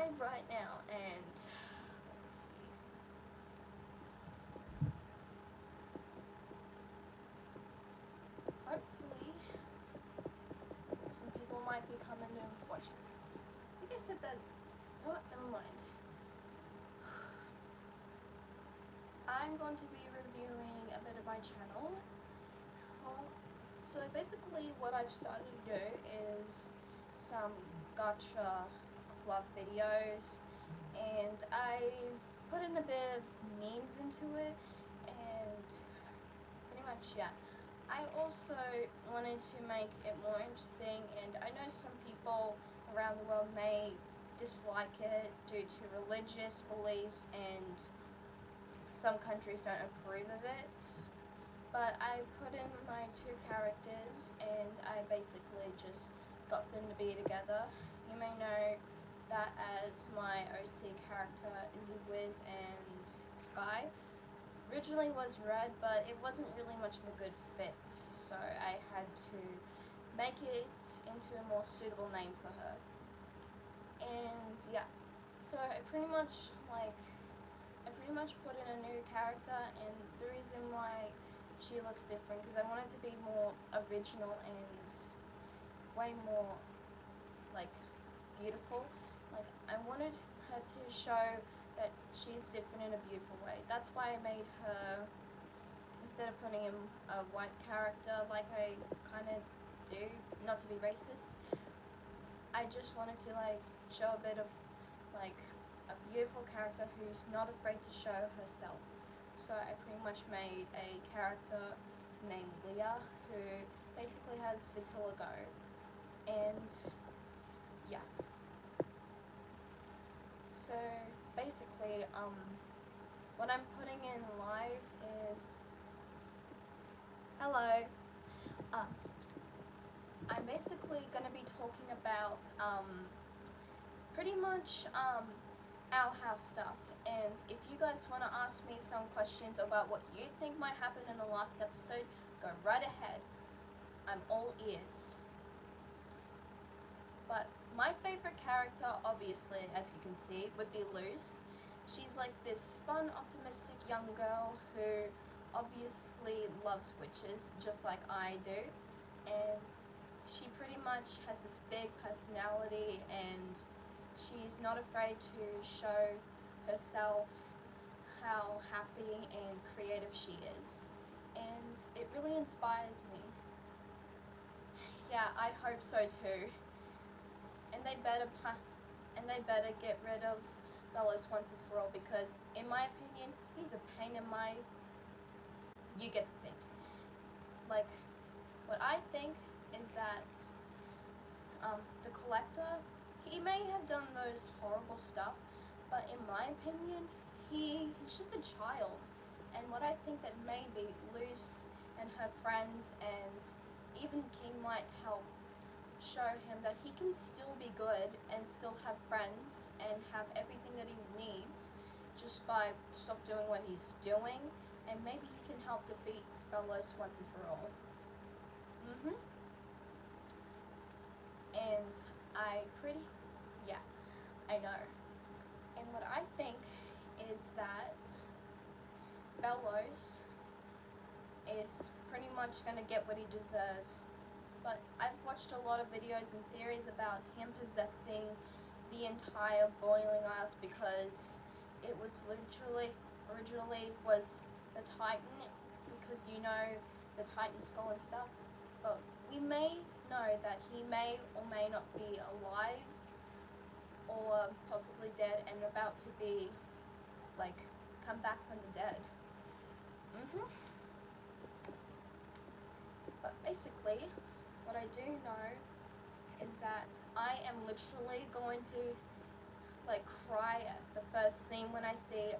live right now, and let's see. Hopefully, some people might be coming to watch this. I think I said that. Oh, never mind. I'm going to be reviewing a bit of my channel. So basically, what I've started to do is some gacha club videos, and I put in a bit of memes into it, and pretty much, yeah. I also wanted to make it more interesting, and I know some people around the world may dislike it due to religious beliefs, and some countries don't approve of it. But I put in my two characters, and I basically just got them to be together. You may know that as my OC character, Izzy Wiz and Sky. Originally was Red, but it wasn't really much of a good fit, so I had to make it into a more suitable name for her. And yeah, so I pretty much put in a new character, and the reason why she looks different because I want it to be more original and way more like beautiful. Like I wanted her to show that she's different in a beautiful way. That's why I made her, instead of putting in a white character like I kind of do, not to be racist, I just wanted to like show a bit of like a beautiful character who's not afraid to show herself. So I pretty much made a character named Leah who basically has vitiligo, and yeah. So basically, what I'm putting in live is hello. Uh, I'm basically gonna be talking about pretty much our house stuff, and if you guys want to ask me some questions about what you think might happen in the last episode, go right ahead. I'm all ears. But my favorite character, obviously, as you can see, would be Luz. She's like this fun, optimistic young girl who obviously loves witches, just like I do, and she pretty much has this big personality, and she's not afraid to show herself how happy and creative she is, and it really inspires me. Yeah, I hope so too. And they better get rid of Bellows once and for all, because in my opinion, he's a pain in my. You get the thing. Like, what I think is that the collector, he may have done those horrible stuff, but in my opinion, he's just a child. And what I think that maybe Luce and her friends and even King might help show him that he can still be good and still have friends and have everything that he needs just by stop doing what he's doing, and maybe he can help defeat Bellows once and for all. And yeah, I know. And what I think is that Bellows is pretty much going to get what he deserves. But I've watched a lot of videos and theories about him possessing the entire Boiling Isles, because it was originally was the Titan, because you know the Titan skull and stuff. But we may know that he may or may not be alive or possibly dead and about to be like come back from the dead. But basically, what I do know is that I am literally going to like cry at the first scene when I see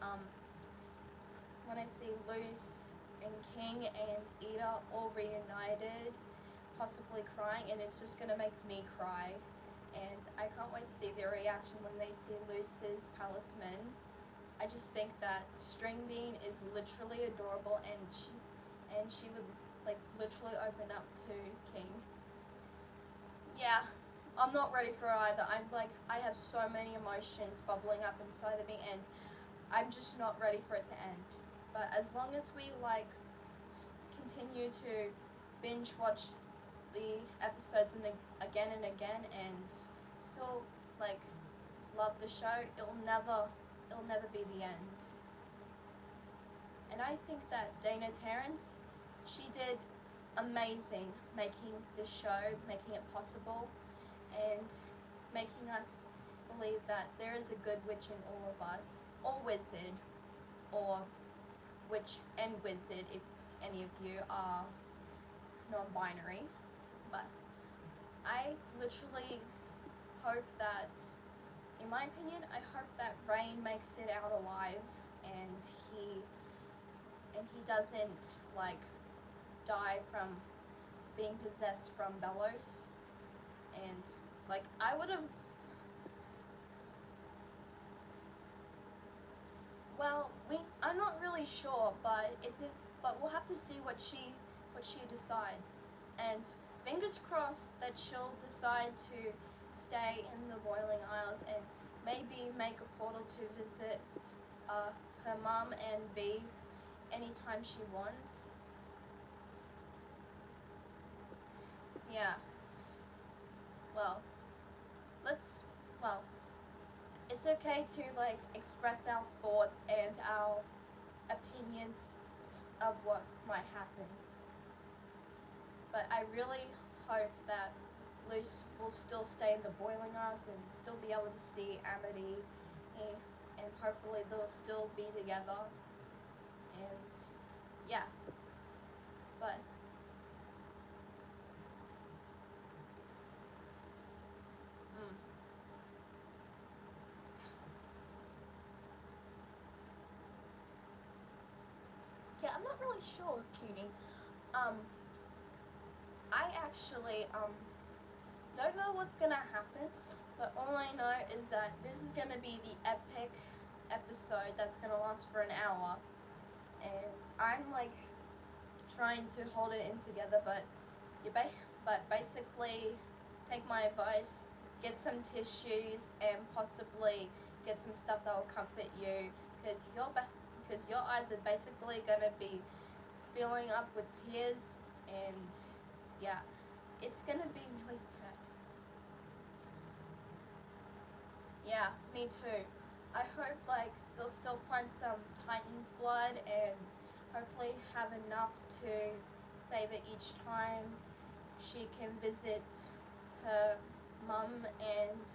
Luce and King and Ida all reunited, possibly crying, and it's just gonna make me cry. And I can't wait to see their reaction when they see Luce's palisman. I just think that String Bean is literally adorable, and she would like literally open up to King. Yeah, I'm not ready for it either. I'm like, I have so many emotions bubbling up inside of me, and I'm just not ready for it to end. But as long as we like continue to binge watch the episodes again and again, and still like love the show, it'll never be the end. And I think that Dana Terrence, she did amazing making this show, making it possible, and making us believe that there is a good witch in all of us, or wizard, or witch and wizard if any of you are non-binary. But I literally hope that, in my opinion, I hope that Rain makes it out alive, and he doesn't like die from being possessed from Bellows. And like I would have, well, I'm not really sure, but but we'll have to see what she decides. And fingers crossed that she'll decide to stay in the Boiling Isles and maybe make a portal to visit her mum and V anytime she wants. Yeah. Well, let's, well, it's okay to like express our thoughts and our opinions of what might happen. But I really hope that Luce will still stay in the Boiling Isles and still be able to see Amity, and hopefully they'll still be together. And yeah, but yeah, I'm not really sure, Cutie. I actually don't know what's gonna happen, but all I know is that this is gonna be the epic episode that's gonna last for an hour, and I'm like trying to hold it in together, but basically take my advice, get some tissues, and possibly get some stuff that will comfort you, because your eyes are basically gonna be filling up with tears, and yeah, it's gonna be really sad. Yeah, me too. I hope like they'll still find some Titan's blood and hopefully have enough to save it each time she can visit her mum and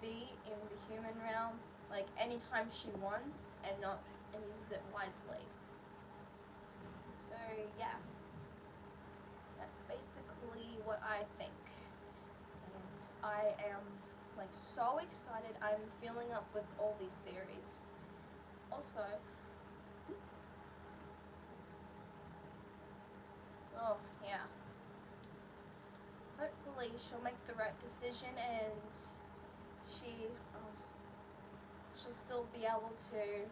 V in the human realm, like anytime she wants, and uses it wisely. So yeah, that's basically what I think. And I am like so excited. I'm filling up with all these theories. Also, oh yeah, hopefully she'll make the right decision, and she um, she'll still be able to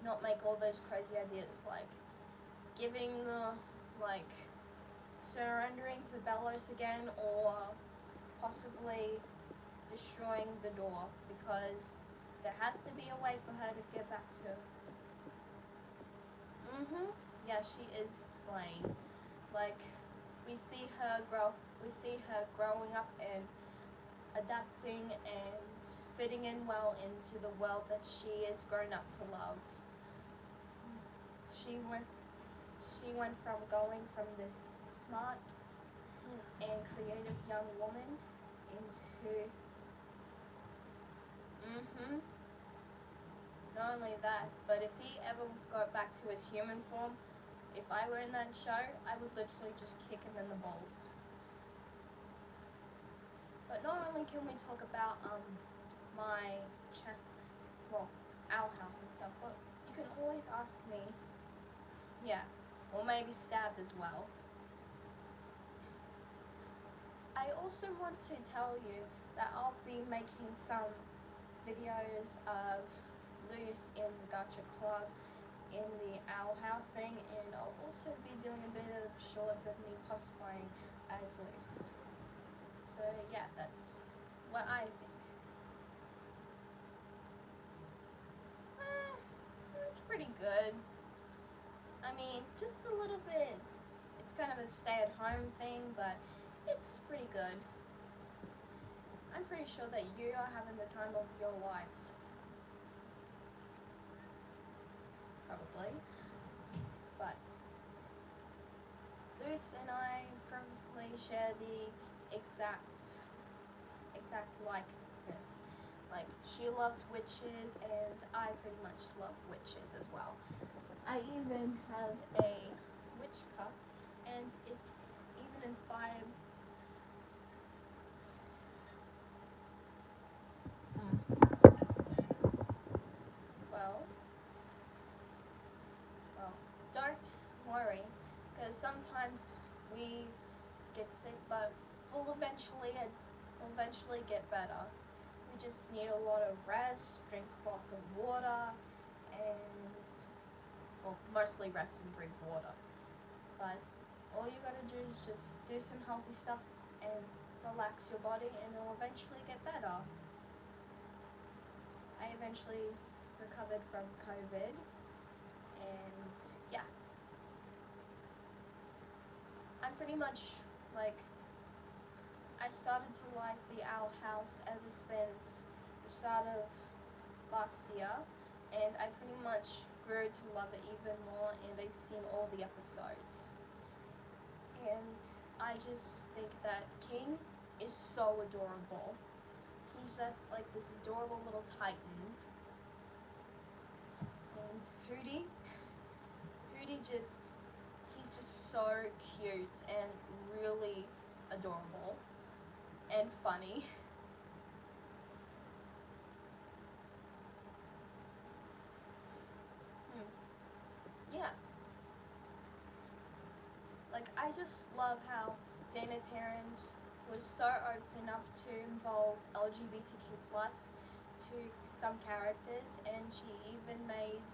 not make all those crazy ideas like giving the like surrendering to Bellows again, or possibly destroying the door, because there has to be a way for her to get back to. Yeah, she is slain. Like we see her growing up and adapting and fitting in well into the world that she is grown up to love. She went from going from this smart and creative young woman into not only that, but if he ever got back to his human form, if I were in that show, I would literally just kick him in the balls. But not only can we talk about my Owl House and stuff, but you can always ask me, yeah, or maybe stabbed as well. I also want to tell you that I'll be making some videos of Luce in the Gacha Club in the Owl House thing, and I'll also be doing a bit of shorts of me cosplaying as Luce. So yeah, that's what I think. It's pretty good. I mean, just a little bit. It's kind of a stay-at-home thing, but it's pretty good. I'm pretty sure that you are having the time of your life. Probably. But Luce and I probably share the exact likeness. Like, she loves witches, and I pretty much love witches as well. I even have a witch cup, and it's even inspired. Well, well, don't worry, because sometimes we get sick, but we'll eventually get better. We just need a lot of rest, drink lots of water, and well, mostly rest and drink water. But all you gotta do is just do some healthy stuff and relax your body, and it'll eventually get better. I eventually recovered from COVID, and yeah, I'm pretty much like, I started to like the Owl House ever since the start of last year, and I pretty much grew to love it even more, and I've seen all the episodes. And I just think that King is so adorable. He's just like this adorable little titan. And Hootie he's just so cute and really adorable and funny. Yeah. Like, I just love how Dana Terrence was so open up to involve LGBTQ plus to some characters, and she even made.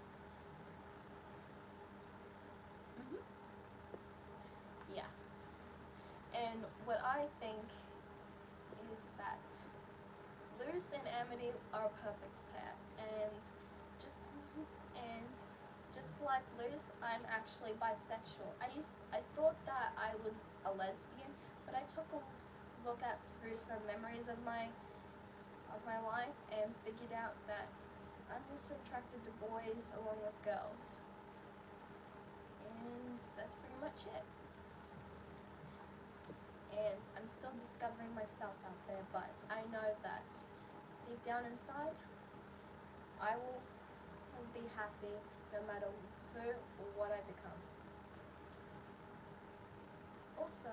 Yeah. And what I think is that Luce and Amity are a perfect pair, just and just like Luce, I'm actually bisexual. I thought that I was a lesbian, but I took a look at through some memories of my life and figured out that I'm also attracted to boys along with girls. And that's pretty much it. And I'm still discovering myself out there, but I know that deep down inside, I will be happy no matter who or what I become. Also,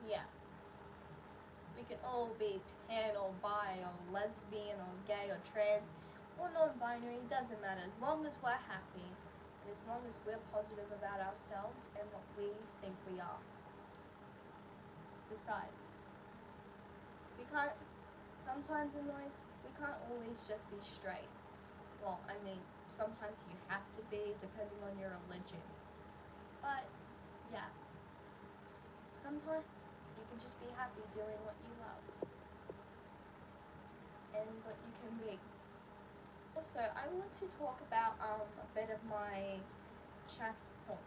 yeah, we can all be pan or bi or lesbian or gay or trans or non-binary, it doesn't matter, as long as we're happy and as long as we're positive about ourselves and what we think we are. Besides, we can't, sometimes in life, we can't always just be straight. Well, I mean, sometimes you have to be depending on your religion. But, yeah, sometimes you can just be happy doing what you love and what you can be. Also, I want to talk about a bit of my channel.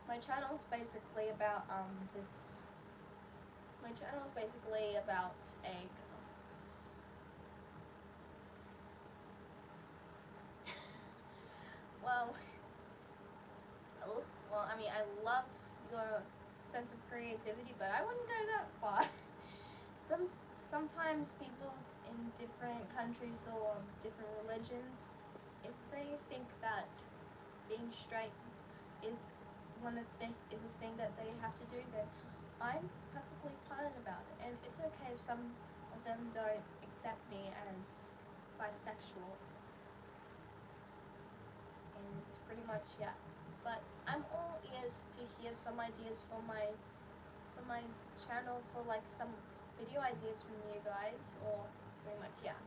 My channel is basically about this. My channel is basically about a. well, I mean, I love your sense of creativity, but I wouldn't go that far. Sometimes people in different countries or different religions, if they think that being straight is is a thing that they have to do, then I'm perfectly fine about it, and it's okay if some of them don't accept me as bisexual. And pretty much, yeah. But I'm all ears to hear some ideas for my channel, for like some video ideas from you guys, or pretty much, yeah.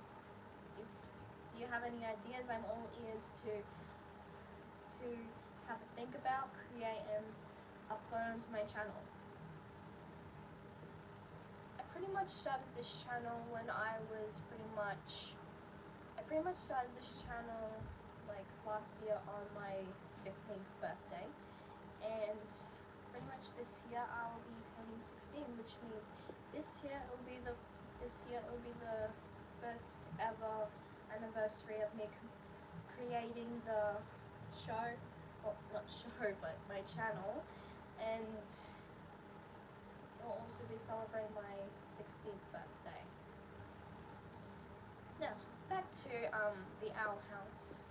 If you have any ideas, I'm all ears to have a think about, create, and upload onto my channel. I pretty much started this channel when I pretty much started this channel like last year on my 15th birthday, and pretty much this year I'll be turning 16, which means this year it'll be the first ever anniversary of me creating the show, well, not show, but my channel, and it'll also be celebrating my 16th birthday. Now, back to the Owl House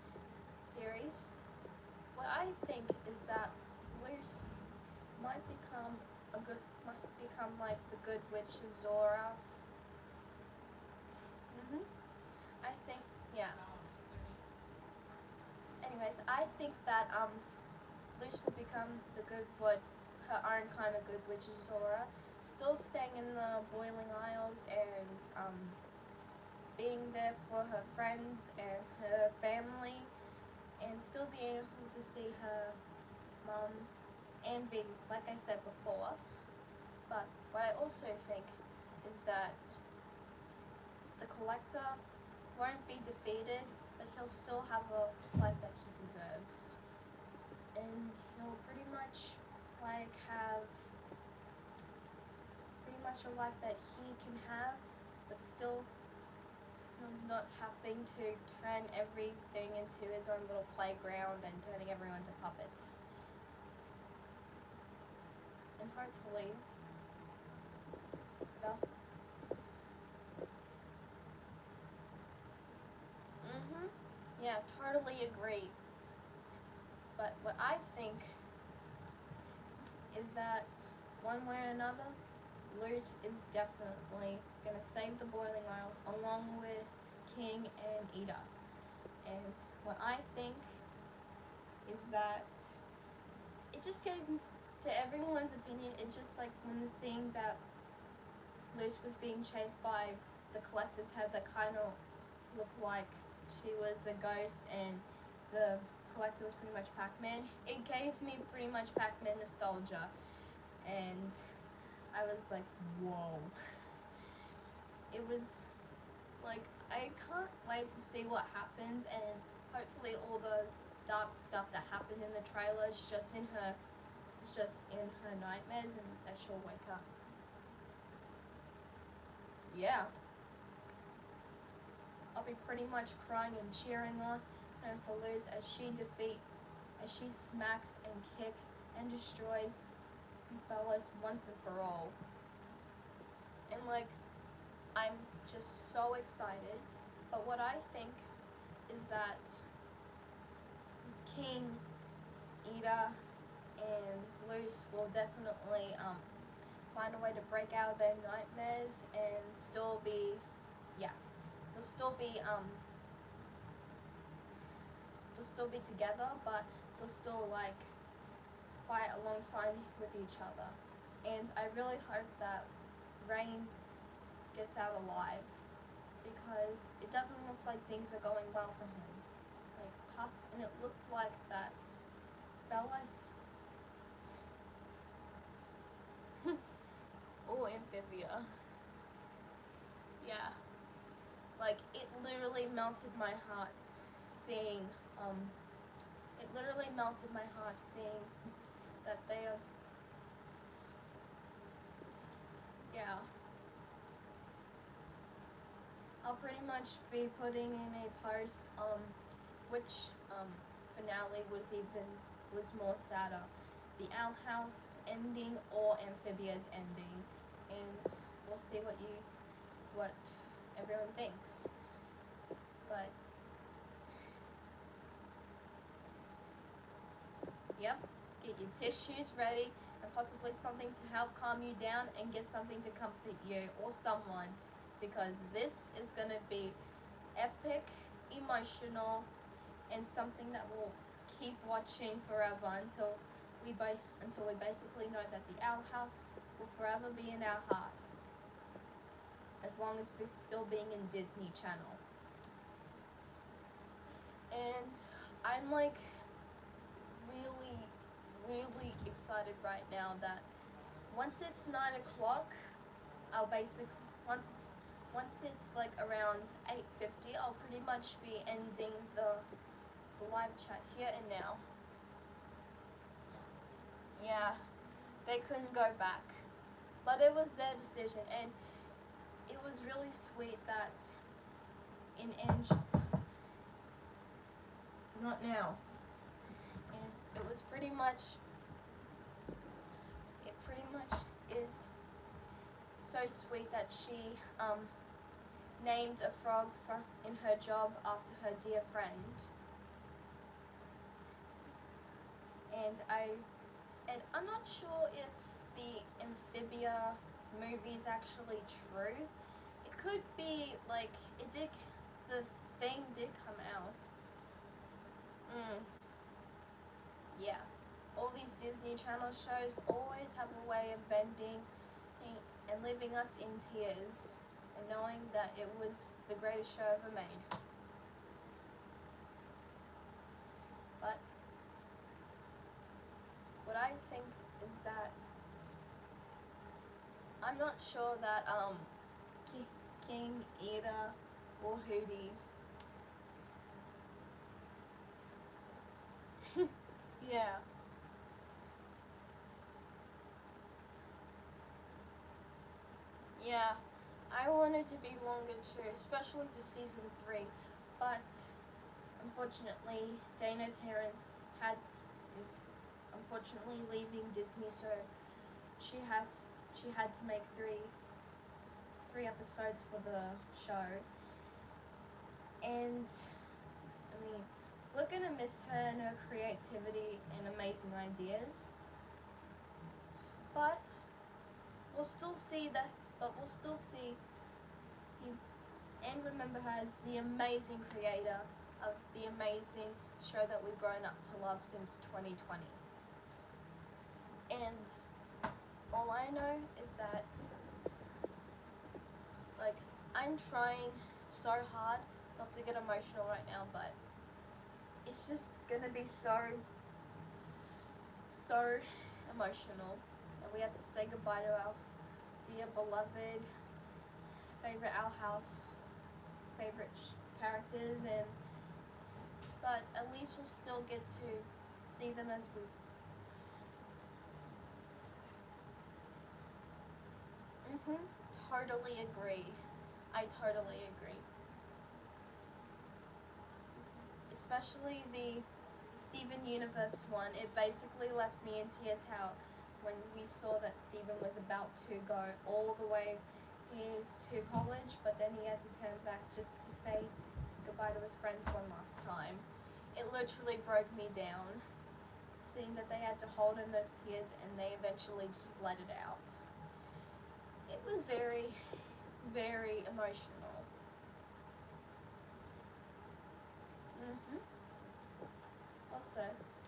theories. What I think is that Luce might become like the good witch Zora. I think, yeah. Anyways, I think that Luce will become the good witch, her own kind of good witch Zora, still staying in the Boiling Isles and being there for her friends and her family, and still being able to see her mum and Ving, like I said before. But what I also think is that the Collector won't be defeated, but he'll still have a life that he deserves. And he'll pretty much have a life that he can have, but still not having to turn everything into his own little playground and turning everyone to puppets. And hopefully, well, yeah, totally agree. But what I think is that one way or another, Luce is definitely going to save the Boiling Isles along with King and Eda. And what I think is that it just gave, to everyone's opinion, it just like when the scene that Luce was being chased by the Collector's head that kind of looked like she was a ghost and the Collector was pretty much Pac-Man, it gave me pretty much Pac-Man nostalgia. And I was like, whoa. It was like, I can't wait to see what happens, and hopefully all the dark stuff that happened in the trailer is just in her nightmares, and that she'll wake up. Yeah. I'll be pretty much crying and cheering on her for Luce as she smacks and kicks and destroys Belos once and for all. And like, I'm just so excited. But what I think is that King, Eda, and Luce will definitely find a way to break out of their nightmares and still be, they'll still be together, but they'll still like fight alongside with each other. And I really hope that Rain gets out alive, because it doesn't look like things are going well for him. And it looked like that Belos or Amphibia. Yeah. Like, it literally melted my heart seeing that they are, yeah. I'll pretty much be putting in a post which finale was more sadder, the Owl House ending or Amphibia's ending, and we'll see what everyone thinks. But yep, get your tissues ready and possibly something to help calm you down, and get something to comfort you or someone, because this is gonna be epic, emotional, and something that we'll keep watching forever until we basically know that the Owl House will forever be in our hearts, as long as we're still being in Disney Channel. And I'm like really excited right now that once it's 9 o'clock, I'll basically once it's like around 8:50, I'll pretty much be ending the live chat here and now. Yeah, they couldn't go back, but it was their decision, and it was really sweet that in Angie, not now, and it was pretty much is so sweet that she named a frog in her job after her dear friend. And I'm not sure if the Amphibia movie is actually true. It could be, like, the thing did come out. Yeah. All these Disney Channel shows always have a way of bending and leaving us in tears and knowing that it was the greatest show ever made. But what I think is that I'm not sure that King Ida or Hootie. Yeah. Yeah, I wanted to be longer too, especially for season 3, but unfortunately Dana Terrence is unfortunately leaving Disney, so she had to make three episodes for the show, and I mean, we're gonna miss her and her creativity and amazing ideas, but we'll still see and remember her as the amazing creator of the amazing show that we've grown up to love since 2020. And all I know is that, like, I'm trying so hard not to get emotional right now, but it's just gonna be so emotional that we have to say goodbye to our dear beloved favorite Owl House favorite characters, but at least we'll still get to see them as we. Totally agree. I totally agree. Especially the Steven Universe one. It basically left me in tears how when we saw that Steven was about to go all the way to college, but then he had to turn back just to say goodbye to his friends one last time. It literally broke me down, seeing that they had to hold in those tears and they eventually just let it out. It was very, very emotional. Also,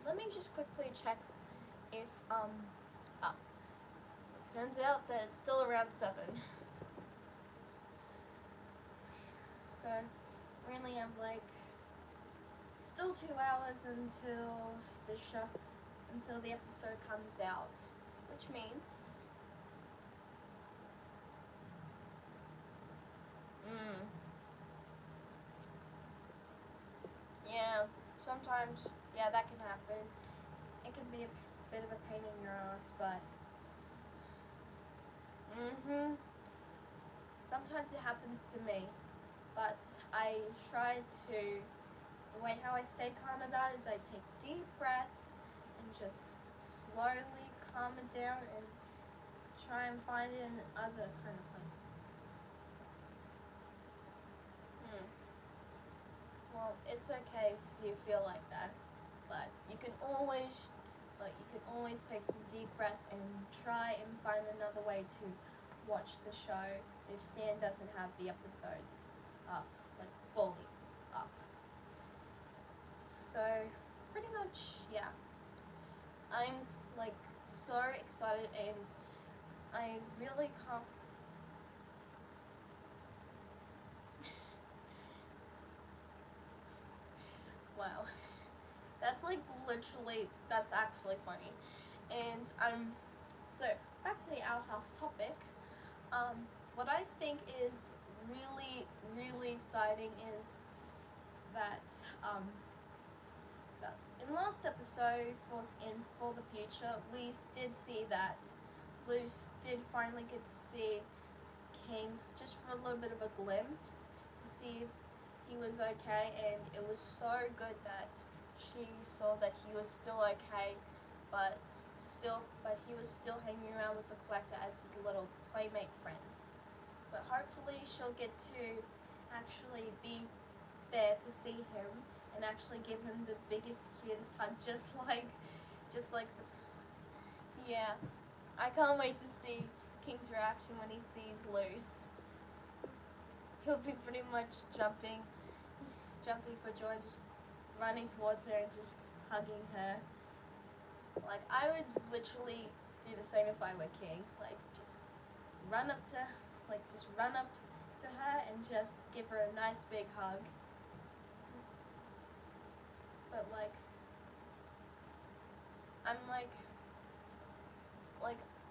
let me just quickly check if turns out that it's still around 7. So we only have still 2 hours until the episode comes out, which means yeah, sometimes that can happen. It can be a bit of a pain in your ass, but sometimes it happens to me, but I try to. The way how I stay calm about it is I take deep breaths and just slowly calm it down and try and find it in other kind of places. Well, it's okay if you feel like that, but you can always take some deep breaths and try and find another way to watch the show if Stan doesn't have the episodes up, fully up. So, pretty much, yeah. I'm, so excited, and I really can't. Wow. That's actually funny. And so back to the Owl House topic. What I think is really, really exciting is that in the last episode for the future, we did see that Luce did finally get to see King just for a little bit of a glimpse to see if he was okay, and it was so good that she saw that he was still okay, but he was still hanging around with the Collector as his little playmate friend. But hopefully she'll get to actually be there to see him and actually give him the biggest, cutest hug, just like yeah. I can't wait to see King's reaction when he sees Luce. He'll be pretty much jumping for joy, just running towards her and just hugging her. Like, I would literally do the same if I were King. Like, just run up to her and just give her a nice big hug. But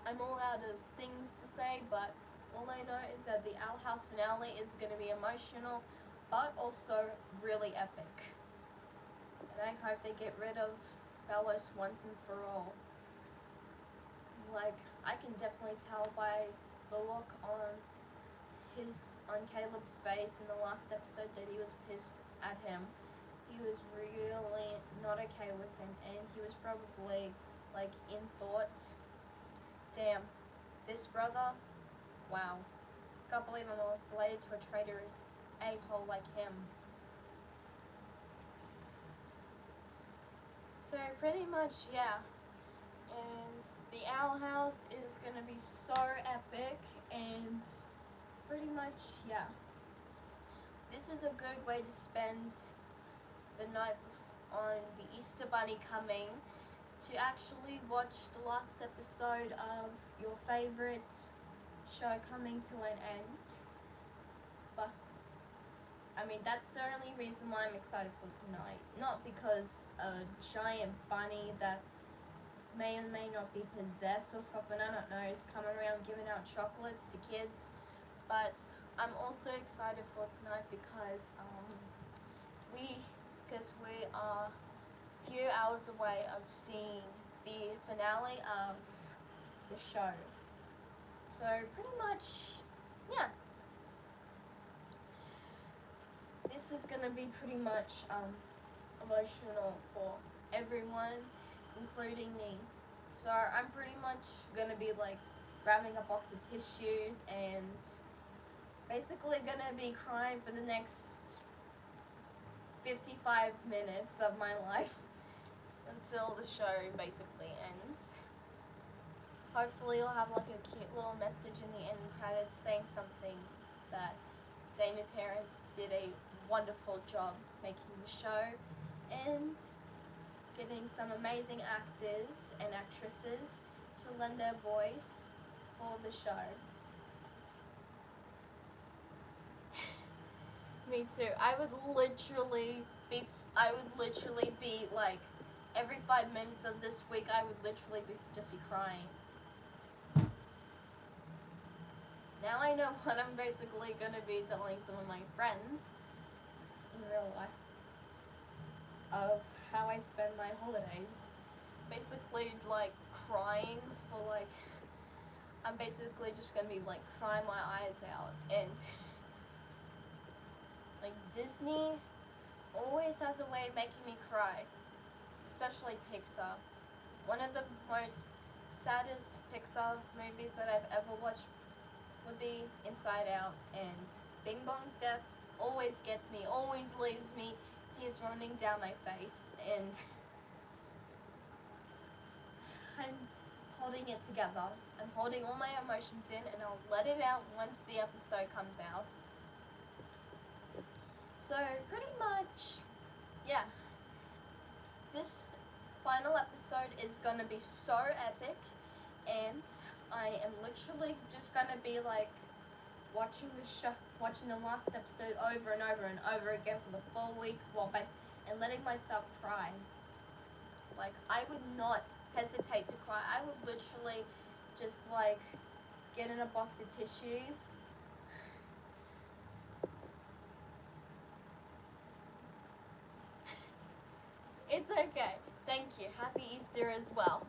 I'm all out of things to say, but all I know is that the Owl House finale is going to be emotional, but also really epic. And I hope they get rid of Belos once and for all. Like, I can definitely tell by the look on Caleb's face in the last episode that he was pissed at him. He was really not okay with him, and he was probably in thought, damn, this brother, wow, can't believe I'm related to a traitorous a-hole like him. So pretty much, yeah. And the Owl House is gonna be so epic, and pretty much, yeah. This is a good way to spend the night on the Easter Bunny coming, to actually watch the last episode of your favorite show coming to an end. But I mean, that's the only reason why I'm excited for tonight. Not because a giant bunny that may or may not be possessed or something, I don't know, is coming around giving out chocolates to kids. But I'm also excited for tonight because we are a few hours away of seeing the finale of the show. So pretty much, yeah. This is gonna be pretty much emotional for everyone, including me. So I'm pretty much gonna be grabbing a box of tissues and basically gonna be crying for the next 55 minutes of my life until the show basically ends. Hopefully you'll have a cute little message in the end credits saying something that Dana Terrence did a wonderful job making the show and getting some amazing actors and actresses to lend their voice for the show. Me too. I would literally be every 5 minutes of this week I would literally just be crying. Now I know what I'm basically gonna be telling some of my friends in real life of how I spend my holidays. Basically crying for I'm basically just gonna be crying my eyes out, and Disney always has a way of making me cry, especially Pixar. One of the most saddest Pixar movies that I've ever watched would be Inside Out, and Bing Bong's death always gets me, always leaves me tears running down my face, and I'm holding it together. I'm holding all my emotions in, and I'll let it out once the episode comes out. So pretty much, yeah, this final episode is gonna be so epic, and I am literally just gonna be watching the last episode over and over and over again for the full week and letting myself cry. I would not hesitate to cry, I would literally just like get in a box of tissues. It's okay. Thank you. Happy Easter as well.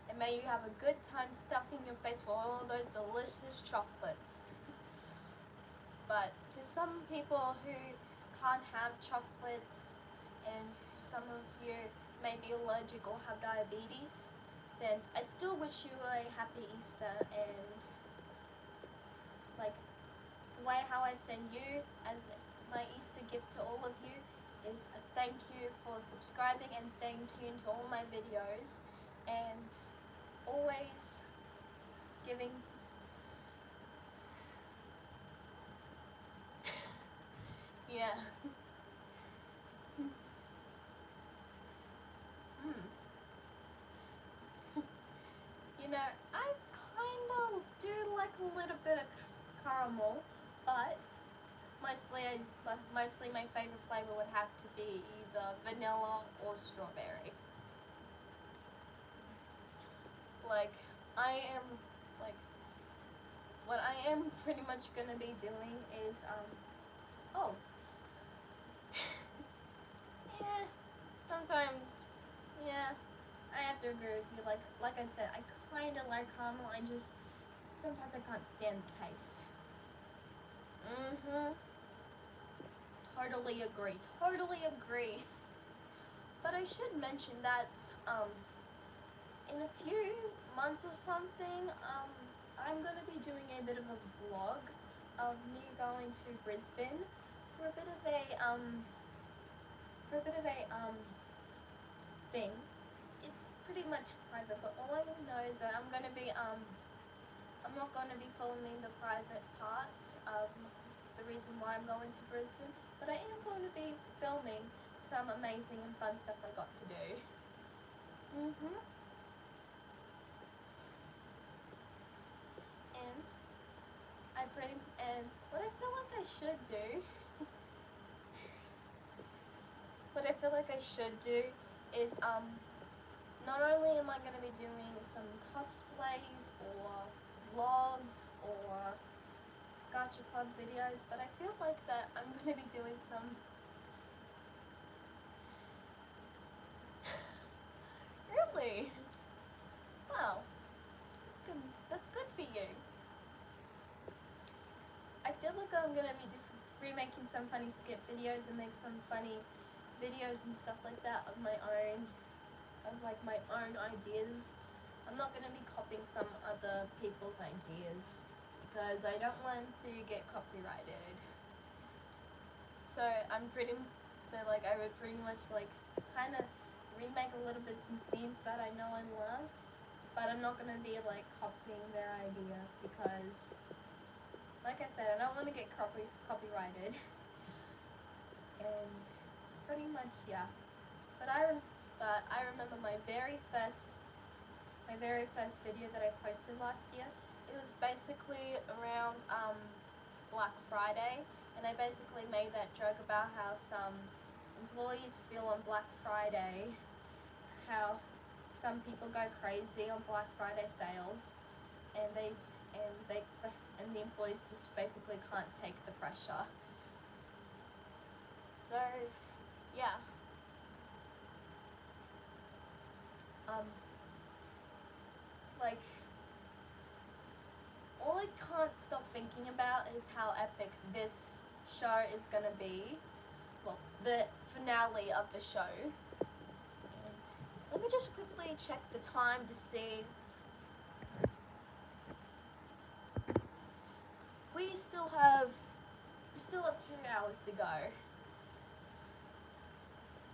And may you have a good time stuffing your face with all those delicious chocolates. But to some people who can't have chocolates, and some of you may be allergic or have diabetes, then I still wish you a happy Easter, and like the way how I send you as my Easter gift to all of you is a thank you for subscribing and staying tuned to all my videos, and always giving yeah. You know, I kind of do like a little bit of caramel, but mostly my favorite flavor would have to be either vanilla or strawberry. Like, I am, like, what I am pretty much gonna be doing is, oh, yeah, sometimes, yeah, I have to agree with you. Like I said, I kind of like caramel. Sometimes I can't stand the taste. Totally agree. Totally agree. But I should mention that, in a few months or something, I'm gonna be doing a bit of a vlog of me going to Brisbane for a bit of a thing. It's pretty much private, but all I know is that I'm not gonna be filming the private part of the reason why I'm going to Brisbane, but I am going to be filming some amazing and fun stuff I got to do. And what I feel like I should do, is not only am I going to be doing some cosplays or vlogs or Gacha Club videos, but I feel like that I'm going to be doing some really? Wow, that's good for you. I feel like I'm going to be remaking some funny skit videos and make some funny videos and stuff like that of my own ideas. I'm not going to be copying some other people's ideas because I don't want to get copyrighted. So I would pretty much like kind of remake a little bit some scenes that I know and love, but I'm not going to be like copying their idea because, like I said, I don't want to get copyrighted. And pretty much, yeah. But I remember my very first video that I posted last year. It was basically around Black Friday, and I basically made that joke about how some employees feel on Black Friday, how some people go crazy on Black Friday sales, and the employees just basically can't take the pressure. So, yeah. Like, all I can't stop thinking about is how epic this show is gonna be. Well, the finale of the show. And let me just quickly check the time to see. We still have 2 hours to go.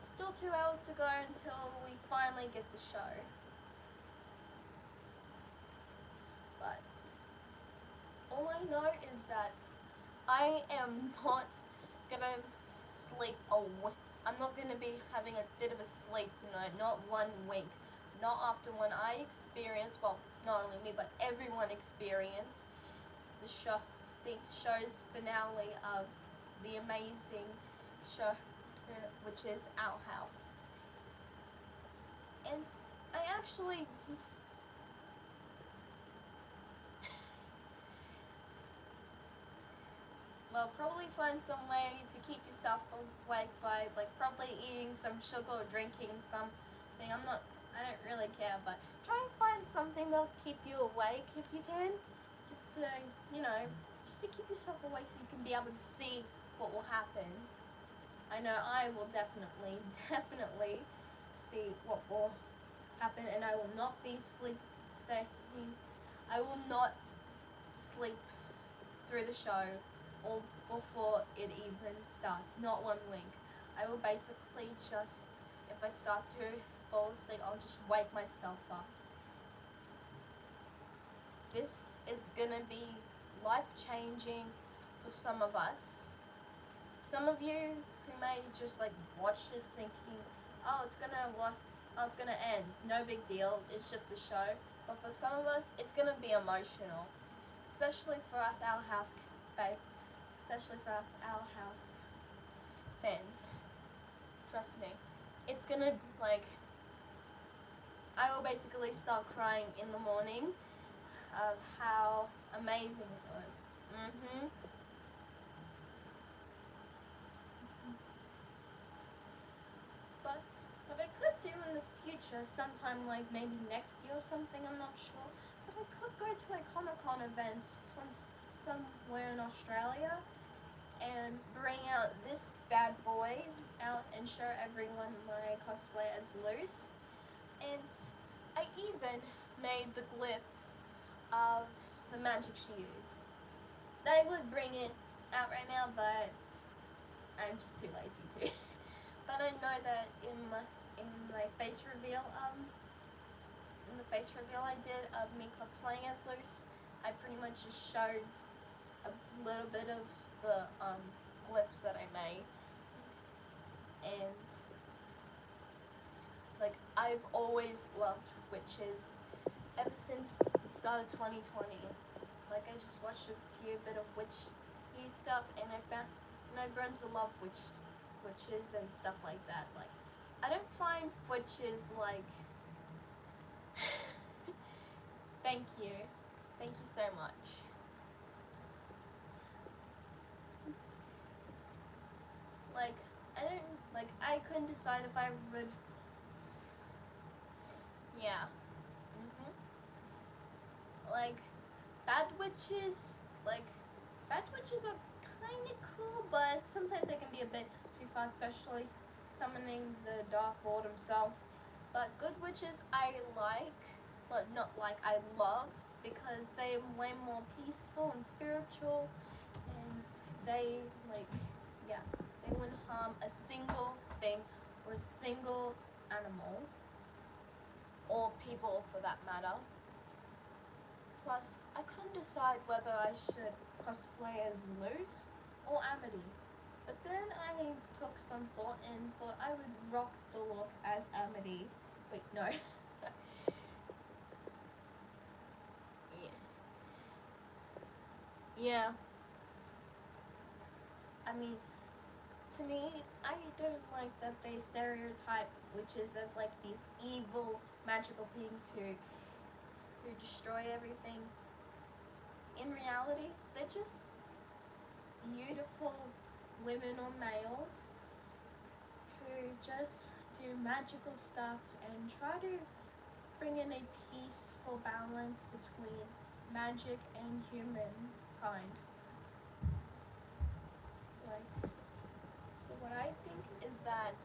Still 2 hours to go until we finally get the show. But all I know is that I am not gonna sleep I'm not gonna be having a bit of a sleep tonight, not one wink. Not after when I experienced, well, not only me, but everyone experienced the show's finale of the amazing show, which is Our House. And I actually well, probably find some way to keep yourself awake by like probably eating some sugar or drinking something. I don't really care, but try and find something that'll keep you awake if you can. Just to, you know, just to keep yourself awake so you can be able to see what will happen. I know I will definitely, definitely see what will happen, and I will not be staying. I will not sleep through the show or before it even starts. Not one wink. I will basically just, if I start to fall asleep, I'll just wake myself up. This is gonna be life changing for some of us. Some of you who may just like watch this thinking, oh, it's gonna end. No big deal. It's just a show. But for some of us, it's gonna be emotional, especially for us, our house fans. Trust me, it's gonna like I will basically start crying in the morning of how amazing it was. But what I could do in the future, sometime like maybe next year or something, I'm not sure. But I could go to a Comic-Con event somewhere in Australia and bring out this bad boy out and show everyone my cosplay as Luce. And I even made the glyphs of the magic she used. I would bring it out right now, but I'm just too lazy to. But I know that in my face reveal, in the face reveal I did of me cosplaying as Luce, I pretty much just showed a little bit of the glyphs that I made, and like I've always loved witches ever since the start of 2020. Like I just watched a few bit of witch stuff, and I've grown to love witches and stuff like that. Like I don't find witches like thank you so much. Like I couldn't decide if I would yeah. Like bad witches like bad witches are kind of cool, but sometimes they can be a bit too far, especially summoning the Dark Lord himself. But good witches I like, but not like I love, because they're way more peaceful and spiritual, and they they wouldn't harm a single thing or a single animal or people for that matter. Plus, I couldn't decide whether I should cosplay as Luce or Amity. But then I took some thought and thought I would rock the look as Amity. Wait, no. Sorry. Yeah. I mean, to me, I don't like that they stereotype witches as like these evil magical beings who destroy everything. In reality, they're just beautiful women or males who just do magical stuff and try to bring in a peaceful balance between magic and humankind. Like, what I think is that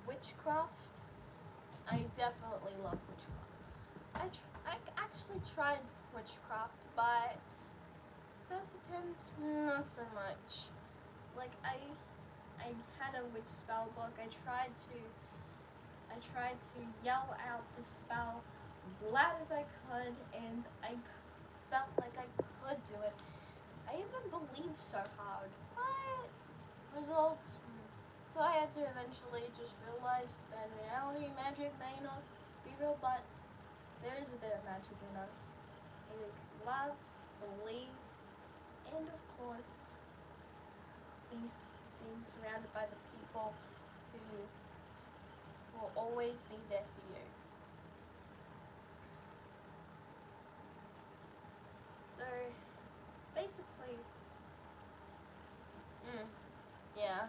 witchcraft, I definitely love witchcraft. I actually tried witchcraft, but first attempt, not so much. Like I had a witch spell book. I tried to yell out the spell loud as I could, and I felt like I could do it. I even believed so hard, but results. So I had to eventually just realize that in reality, magic may not be real, but there is a bit of magic in us. It is love, belief, and of course, being surrounded by the people who will always be there for you. basically, yeah.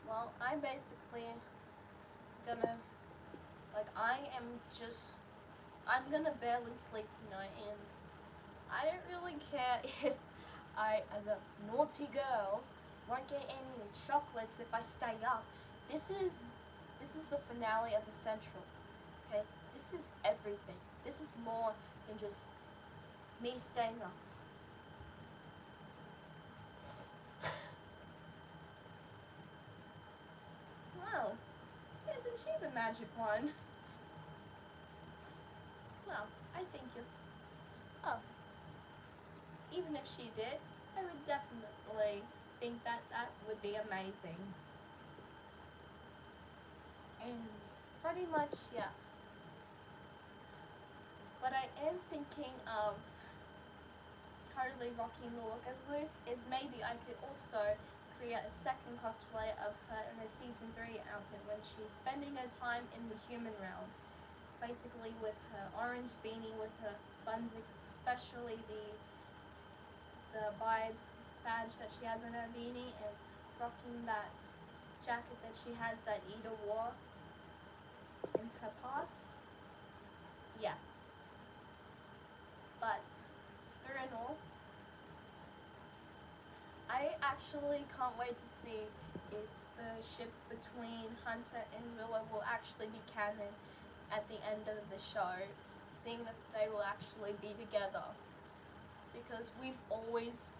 Well, I'm basically gonna, like, I'm gonna barely sleep tonight, and I don't really care if I, as a naughty girl, won't get any chocolates if I stay up. This is the finale of the Central. Okay, this is everything. This is more than just me staying up. Wow, isn't she the magic one? Well, I think yes. Oh, even if she did, I would definitely think that that would be amazing. And pretty much, yeah. But I am thinking of totally rocking the look as Luce, is maybe I could also create a second cosplay of her in her season 3 outfit when she's spending her time in the human realm. Basically with her orange beanie with her buns, especially the vibe badge that she has on her beanie, and rocking that jacket that she has that Ida wore in her past. Yeah. But through and all, I actually can't wait to see if the ship between Hunter and Willow will actually be canon at the end of the show, seeing that they will actually be together. Because we've always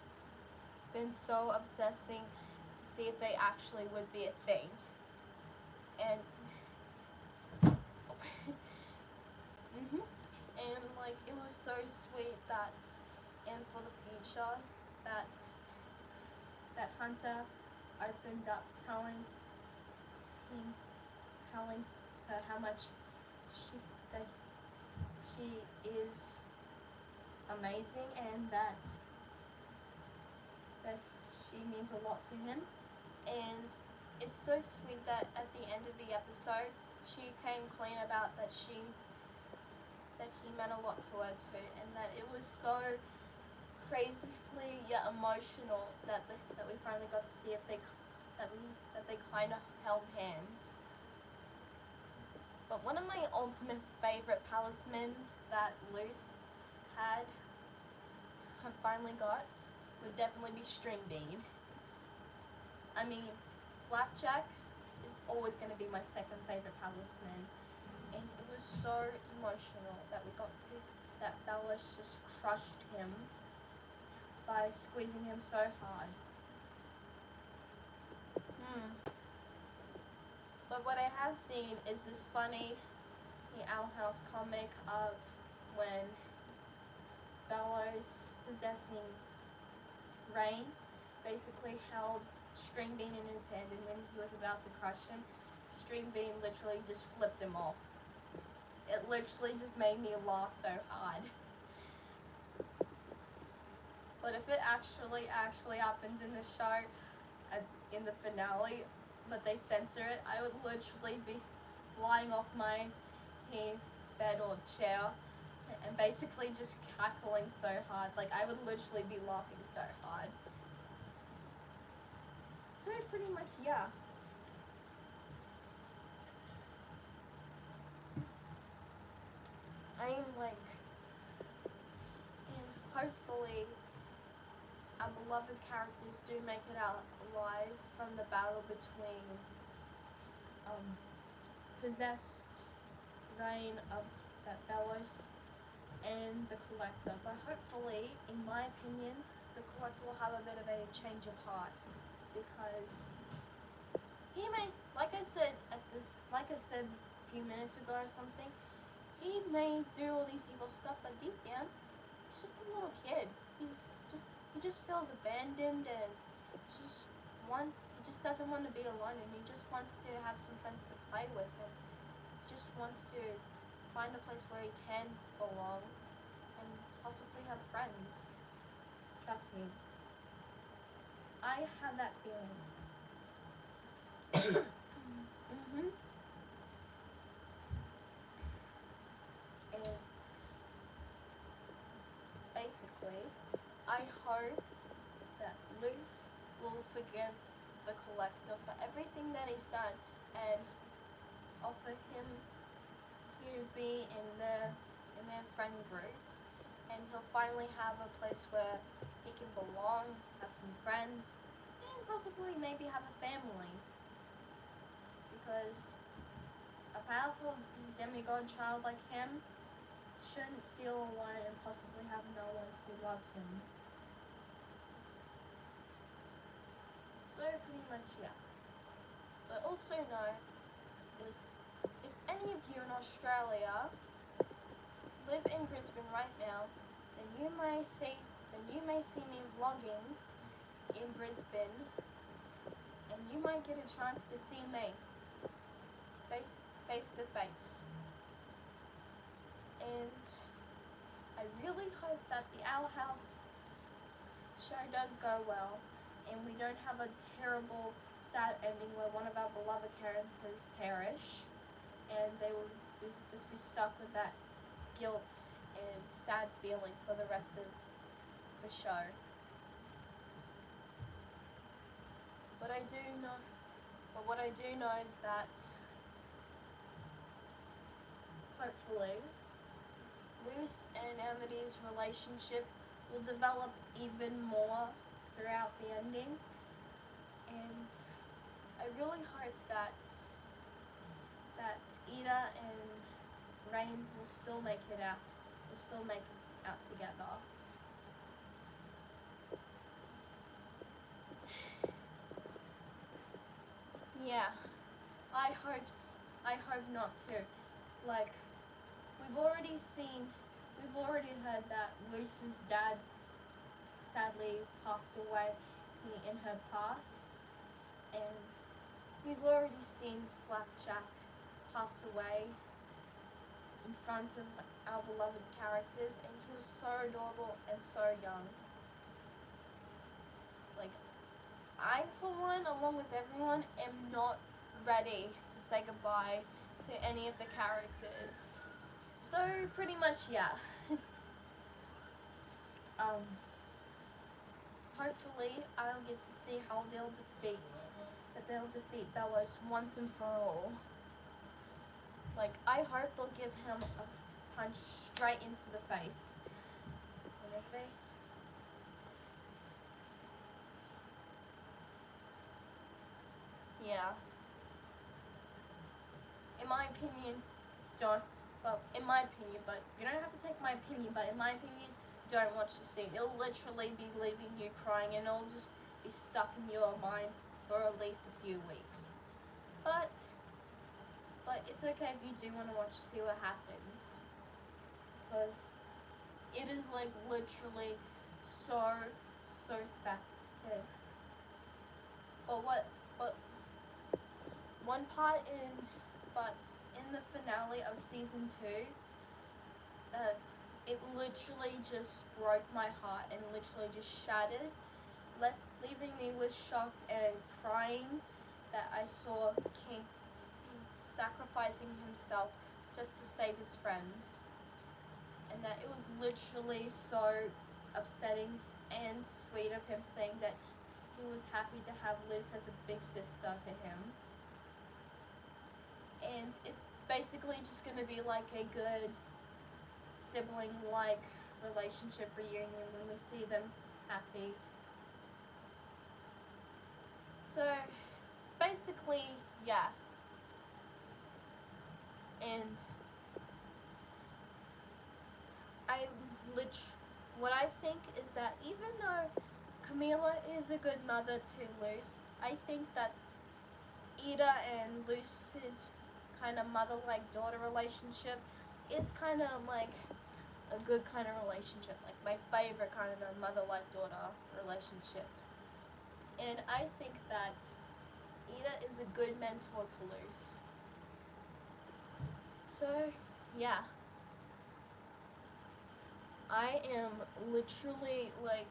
been so obsessing to see if they actually would be a thing. And and like it was so sweet that, and for the future, that Hunter opened up telling her how much she that she is amazing, and that she means a lot to him. And it's so sweet that at the end of the episode she came clean about that he meant a lot to her too, and that it was so crazily yet emotional that we finally got to see if they kind of held hands. But one of my ultimate favorite talismans that Luce had finally got would definitely be String Bean. I mean, Flapjack is always going to be my second favorite talisman, and it was so emotional that that Bellis just crushed him by squeezing him so hard. But what I have seen is this funny Owl House comic of when Bellows possessing Rain basically held String Bean in his hand, and when he was about to crush him, String Bean literally just flipped him off. It literally just made me laugh so hard. But if it actually happens in the show, in the finale, but they censor it, I would literally be flying off my bed or chair and basically just cackling so hard. Like, I would literally be laughing so hard. So pretty much, yeah. I'm like, and hopefully our beloved characters do make it out alive from the battle between possessed Rain of that Bellows and the Collector. But hopefully, in my opinion, the Collector will have a bit of a change of heart, because he may, like I said a few minutes ago or something, he may do all these evil stuff, but deep down, he's just a little kid. He just feels abandoned, and he just doesn't want to be alone, and he just wants to have some friends to play with, and just wants to find a place where he can belong and possibly have friends. Trust me. I have that feeling. And I hope that Luz will forgive the Collector for everything that he's done and offer him to be in their friend group, and he'll finally have a place where he can belong, have some friends, and possibly maybe have a family. Because a powerful demigod child like him shouldn't feel alone and possibly have no one to love him. So pretty much, yeah. But also know is, if any of you in Australia live in Brisbane right now, then you may see me vlogging in Brisbane, and you might get a chance to see me face to face. And I really hope that the Owl House show does go well, and we don't have a terrible, sad ending where one of our beloved characters perish, and they will just be stuck with that guilt and sad feeling for the rest of the show. But what I do know is that hopefully Luz and Amity's relationship will develop even more throughout the ending, and I really hope that Ida and Rain will still make it out together. Yeah, I hope not too. Like, we've already heard that Luz's dad sadly passed away in her past, and we've already seen Flapjack pass away in front of our beloved characters, and he was so adorable and so young. Like, I, for one, along with everyone, am not ready to say goodbye to any of the characters. So, pretty much, yeah. Hopefully, I'll get to see how they'll defeat Bellows once and for all. Like, I hope they'll give him a punch straight into the face. And if they... Yeah. In my opinion, but you don't have to take my opinion, but in my opinion, don't watch the scene. It'll literally be leaving you crying, and it'll just be stuck in your mind for at least a few weeks. But it's okay if you do want to see what happens, because it is like literally so sad. But one part in the finale of season 2, it literally just broke my heart and literally just shattered, leaving me with shocked and crying that I saw King sacrificing himself just to save his friends, and that it was literally so upsetting and sweet of him saying that he was happy to have Luz as a big sister to him. And it's basically just going to be like a good sibling-like relationship reunion when we see them happy. So, basically, yeah. And what I think is that even though Camila is a good mother to Luz, I think that Ida and Luz's kind of mother-like daughter relationship is kind of like a good kind of relationship, like my favorite kind of mother-like daughter relationship. And I think that Ida is a good mentor to Luz. So, yeah. I am literally like...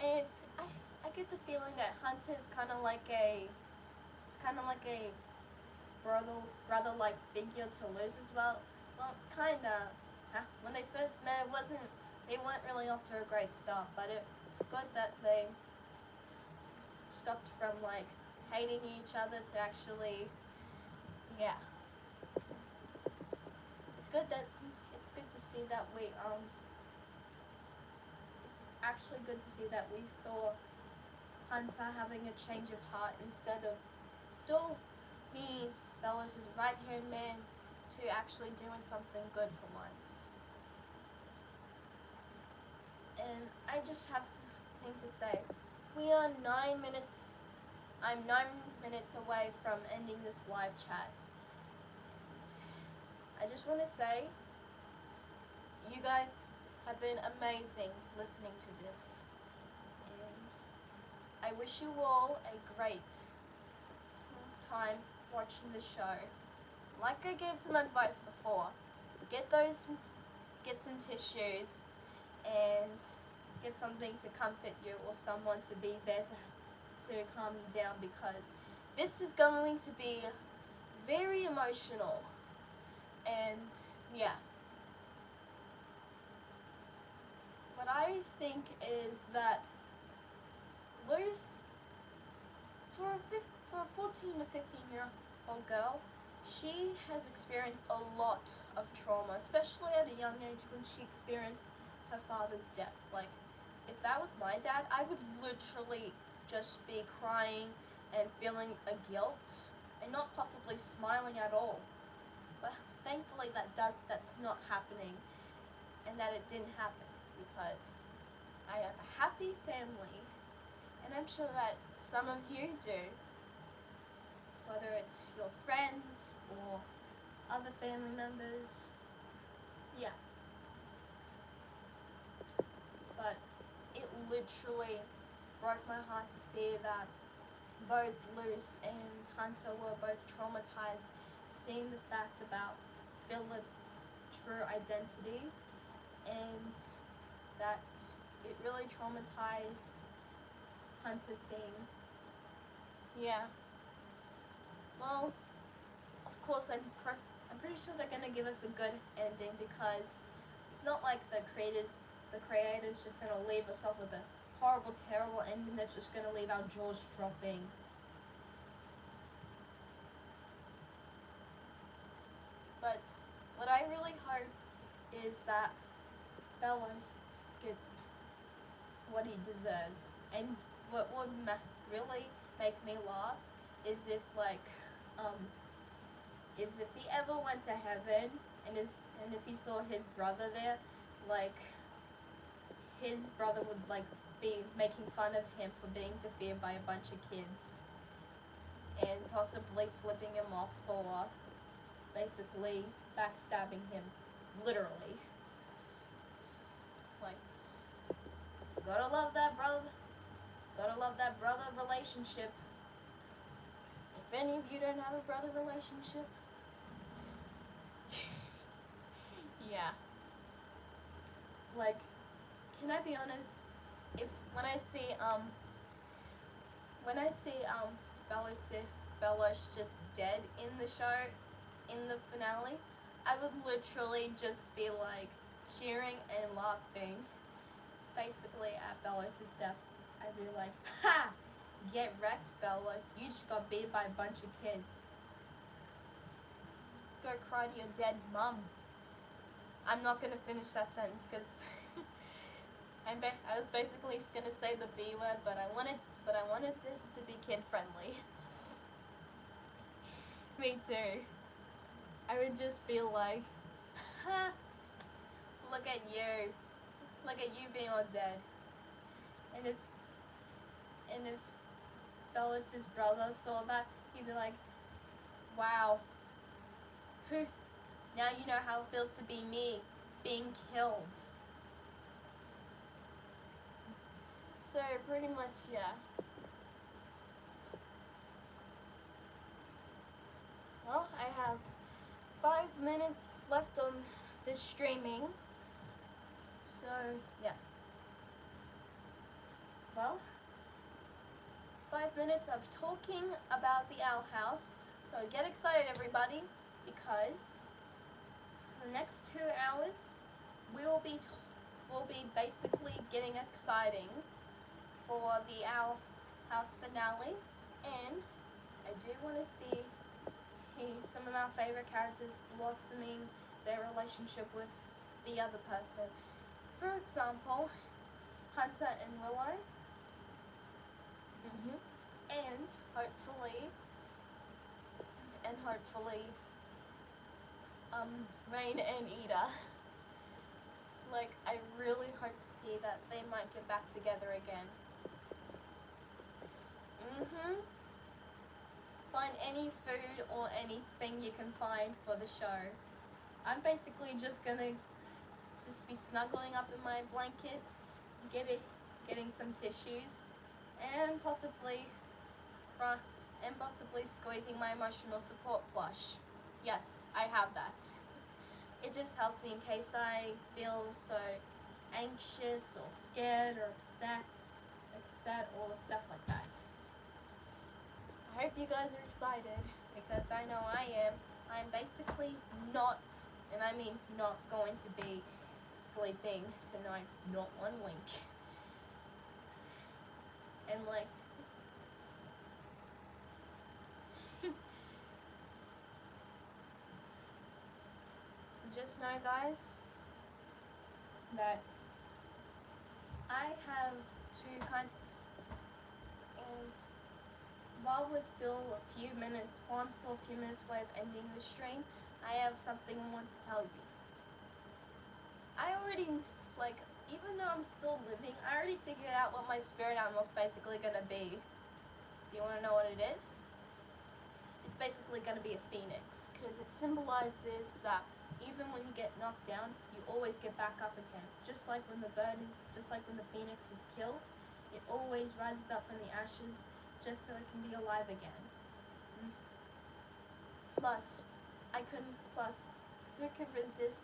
And I get the feeling that Hunter is kind of like a brother-like figure to Luz as well. Well, kinda. When they first met, they weren't really off to a great start, but it's good that they stopped from like hating each other to actually, yeah. It's good that it's good to see that it's actually good to see that we saw Hunter having a change of heart instead of still being Bellos' right hand man to actually doing something good for once. And I just have something to say. We are 9 minutes. I'm 9 minutes away from ending this live chat. I just want to say, you guys have been amazing listening to this. And I wish you all a great time watching the show. Like I gave some advice before, get some tissues and get something to comfort you or someone to be there to calm you down, because this is going to be very emotional. And yeah, what I think is that Luz, for a 14 to 15-year-old girl, she has experienced a lot of trauma, especially at a young age when she experienced her father's death. Like, if that was my dad, I would literally just be crying and feeling a guilt and not possibly smiling at all. But thankfully that's not happening, and that it didn't happen, because I have a happy family, and I'm sure that some of you do, whether it's your friends or other family members. Yeah. But it literally broke my heart to see that both Luz and Hunter were both traumatized, seeing the fact about Philip's true identity, and that it really traumatized Hunter seeing. Yeah. Well, of course, I'm pretty sure they're gonna give us a good ending, because it's not like the creators just gonna leave us off with a horrible, terrible ending that's just gonna leave our jaws dropping. But what I really hope is that Bellos gets what he deserves. And what would really make me laugh is if he ever went to heaven and if he saw his brother there, like his brother would like be making fun of him for being defeated by a bunch of kids and possibly flipping him off for basically backstabbing him, literally. Like, gotta love that brother relationship. If any of you don't have a brother relationship, yeah. Like, can I be honest? When I see Bellos just dead in the show, in the finale, I would literally just be like cheering and laughing, basically at Bellos' death. I'd be like, ha! Get wrecked, Bellos. You just got beat by a bunch of kids. Go cry to your dead mum. I'm not gonna finish that sentence because I was basically gonna say the B word, but I wanted this to be kid friendly. Me too. I would just be like, ha! Look at you being all dead. And if Bellos' brother saw that, he'd be like, wow. Now you know how it feels to be me, being killed. So pretty much, yeah. Well, I have 5 minutes left on this streaming. So, yeah. Well, 5 minutes of talking about the Owl House. So get excited, everybody, because the next 2 hours, we'll be basically getting exciting for the Owl House finale, and I do want to see some of our favorite characters blossoming their relationship with the other person. For example, Hunter and Willow, and hopefully, Rain and Ida. Like, I really hope to see that they might get back together again. Find any food or anything you can find for the show. I'm basically just gonna be snuggling up in my blankets, getting some tissues, and possibly squeezing my emotional support plush. Yes, I have that. It just helps me in case I feel so anxious or scared or upset or stuff like that. I hope you guys are excited, because I know I am. I'm basically not, and I mean not, going to be sleeping tonight, not one wink. And like, just know, guys, that I have and while I'm still a few minutes away of ending the stream, I have something I want to tell you. I already, even though I'm still living, I already figured out what my spirit animal is basically gonna be. Do you want to know what it is? It's basically gonna be a phoenix, because it symbolizes that even when you get knocked down, you always get back up again. Just like when the phoenix is killed, it always rises up from the ashes, just so it can be alive again. Plus, who could resist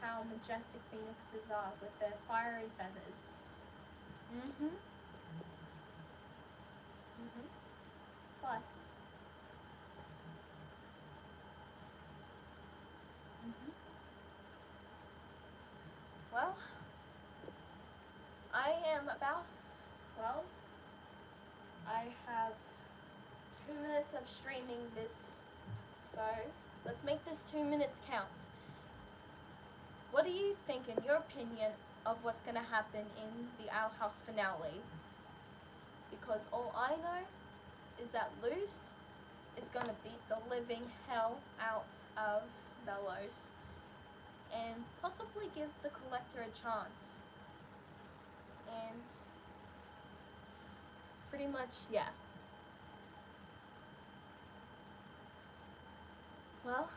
how majestic phoenixes are with their fiery feathers? Plus, well, I have 2 minutes of streaming this, so let's make this 2 minutes count. What do you think, in your opinion, of what's going to happen in the Owl House finale? Because all I know is that Luz is going to beat the living hell out of Bellows and possibly give the Collector a chance. And pretty much, yeah. Well,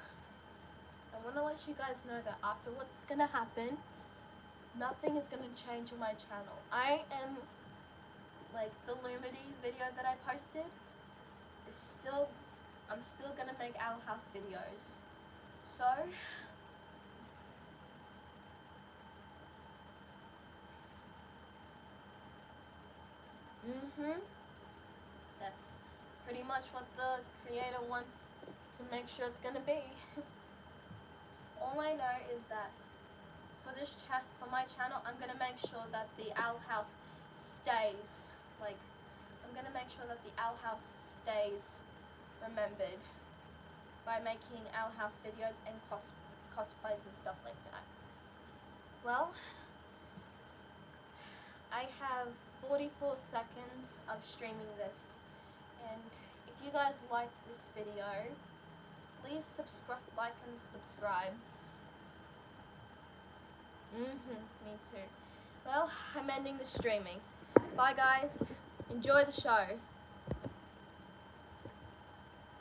I want to let you guys know that after what's going to happen, nothing is going to change on my channel. The Lumity video that I posted I'm still going to make Owl House videos. So, that's pretty much what the creator wants to make sure it's going to be. All I know is that for my channel, I'm going to make sure that the Owl House stays. I'm going to make sure that the Owl House stays remembered by making Owl House videos and cosplays and stuff like that. Well, I have 44 seconds of streaming this, and if you guys like this video, please like and subscribe. Me too. Well, I'm ending the streaming. Bye guys, enjoy the show.